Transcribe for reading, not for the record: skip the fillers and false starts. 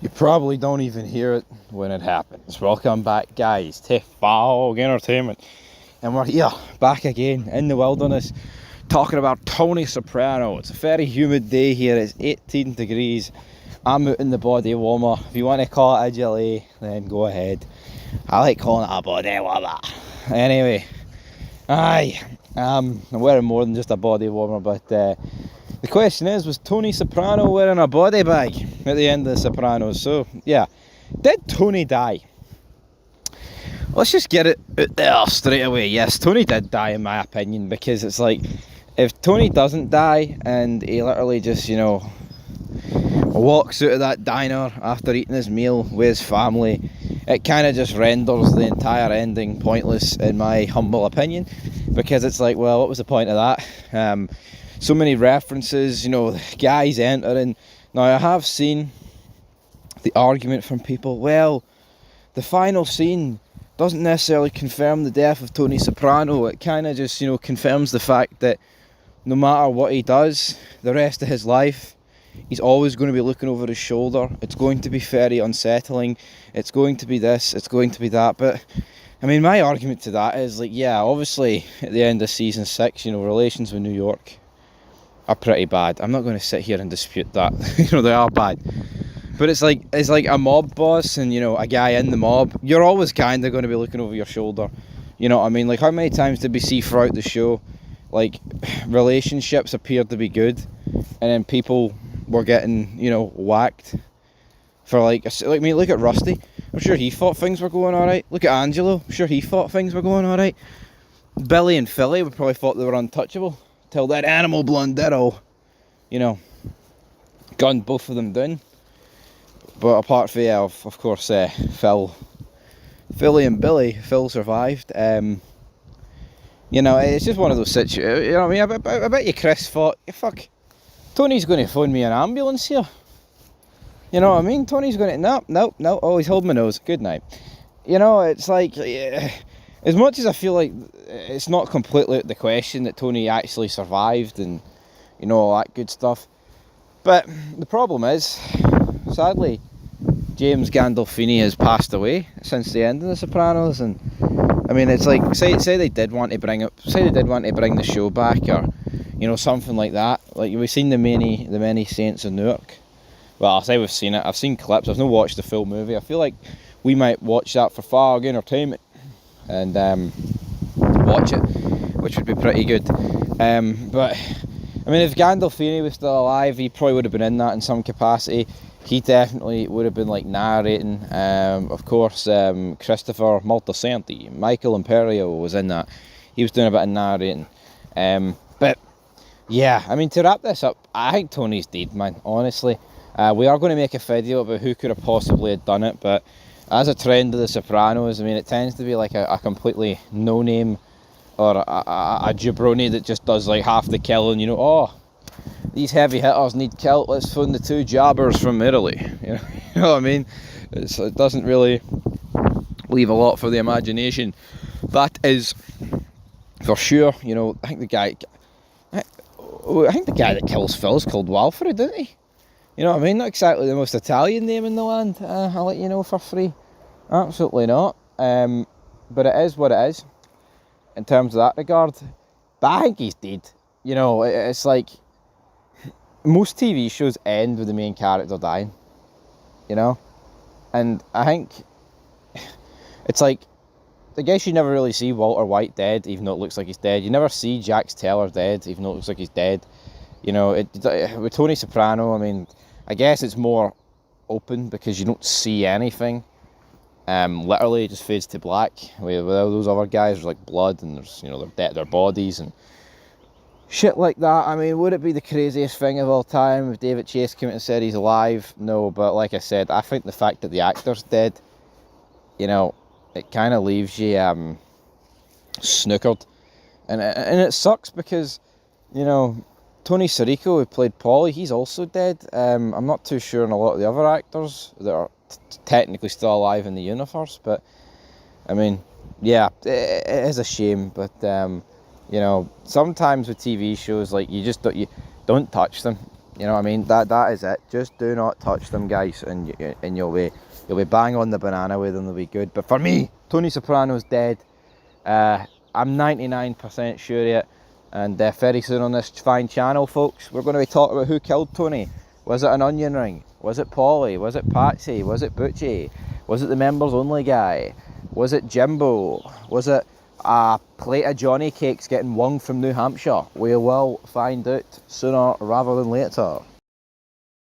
You probably don't even hear it when it happens. Welcome back, guys, to Fog Entertainment. And we're here, back again, in the wilderness, talking about Tony Soprano. It's a very humid day here, it's 18 degrees. I'm out in the body warmer. If you want to call it a gelée, then go ahead. I like calling it a body warmer. Anyway, I'm wearing more than just a body warmer, but the question is, was Tony Soprano wearing a body bag at the end of The Sopranos? So, yeah. Did Tony die? Let's just get it out there straight away. Yes, Tony did die, in my opinion, because it's like, if Tony doesn't die and he literally just, walks out of that diner after eating his meal with his family, it kind of just renders the entire ending pointless, in my humble opinion, because it's like, well, what was the point of that? So many references, guys entering. Now, I have seen the argument from people, well, the final scene doesn't necessarily confirm the death of Tony Soprano. It kind of just, confirms the fact that no matter what he does the rest of his life, he's always going to be looking over his shoulder. It's going to be very unsettling. It's going to be this, it's going to be that. But, I mean, my argument to that is, like, yeah, obviously, at the end of season 6, relations with New York are pretty bad. I'm not going to sit here and dispute that. They are bad. But it's like a mob boss and, a guy in the mob. You're always kind of going to be looking over your shoulder. You know what I mean? Like, how many times did we see throughout the show, like, relationships appeared to be good, and then people were getting, whacked for, like, look at Rusty. I'm sure he thought things were going alright. Look at Angelo. I'm sure he thought things were going alright. Billy and Philly would probably thought they were untouchable, till that animal blondero, gunned both of them down. But apart from, of course, Philly and Billy, Phil survived. It's just one of those situations. You know what I mean? I bet you Chris thought, fuck, Tony's going to phone me an ambulance here. You know what I mean? Tony's going to, no, oh, he's holding my nose, good night. It's like, as much as I feel like it's not completely out of the question that Tony actually survived and, all that good stuff. But the problem is, sadly, James Gandolfini has passed away since the end of The Sopranos, and I mean, it's like, say they did want to bring the show back, or something like that. Like, we've seen the many Saints of Newark. Well, I'll say we've seen it. I've seen clips. I've not watched the full movie. I feel like we might watch that for Fog Entertainment and watch it, which would be pretty good. But I mean, if Gandolfini was still alive, he probably would have been in that in some capacity. He definitely would have been, like, narrating. Of course, Christopher Moltisanti, Michael Imperio was in that. He was doing a bit of narrating. But yeah, I mean, to wrap this up, I think Tony's dead, man, honestly. We are going to make a video about who could have possibly have done it, but as a trend of The Sopranos, I mean, it tends to be like a completely no-name or a jabroni that just does, like, half the killing, these heavy hitters need killed, let's phone the two jobbers from Italy. You know what I mean? It doesn't really leave a lot for the imagination. That is for sure. I think the guy that kills Phil is called Walfred, isn't he? You know what I mean? Not exactly the most Italian name in the land. I'll let you know for free. Absolutely not. But it is what it is in terms of that regard. But I think he's dead. It's like, most TV shows end with the main character dying, and I think it's like, I guess you never really see Walter White dead, even though it looks like he's dead. You never see Jax Teller dead, even though it looks like he's dead. With Tony Soprano, I mean, I guess it's more open because you don't see anything. Literally, it just fades to black. With all those other guys, there's like blood and there's their bodies and shit like that. I mean, would it be the craziest thing of all time if David Chase came out and said he's alive? No, but like I said, I think the fact that the actor's dead, it kind of leaves you snookered. And it sucks because, Tony Sirico, who played Paulie, he's also dead. I'm not too sure on a lot of the other actors that are technically still alive in the universe, but, I mean, yeah, it is a shame, but, sometimes with TV shows, like, you don't touch them. You know what I mean? That is it. Just do not touch them, guys, and you'll be bang on the banana with them. They'll be good. But for me, Tony Soprano's dead. I'm 99% sure of it. And very soon on this fine channel, folks, we're going to be talking about who killed Tony. Was it an onion ring? Was it Polly? Was it Patsy? Was it Butchie? Was it the members only guy? Was it Jimbo? Was it a plate of Johnny cakes getting wung from New Hampshire? We will find out sooner rather than later.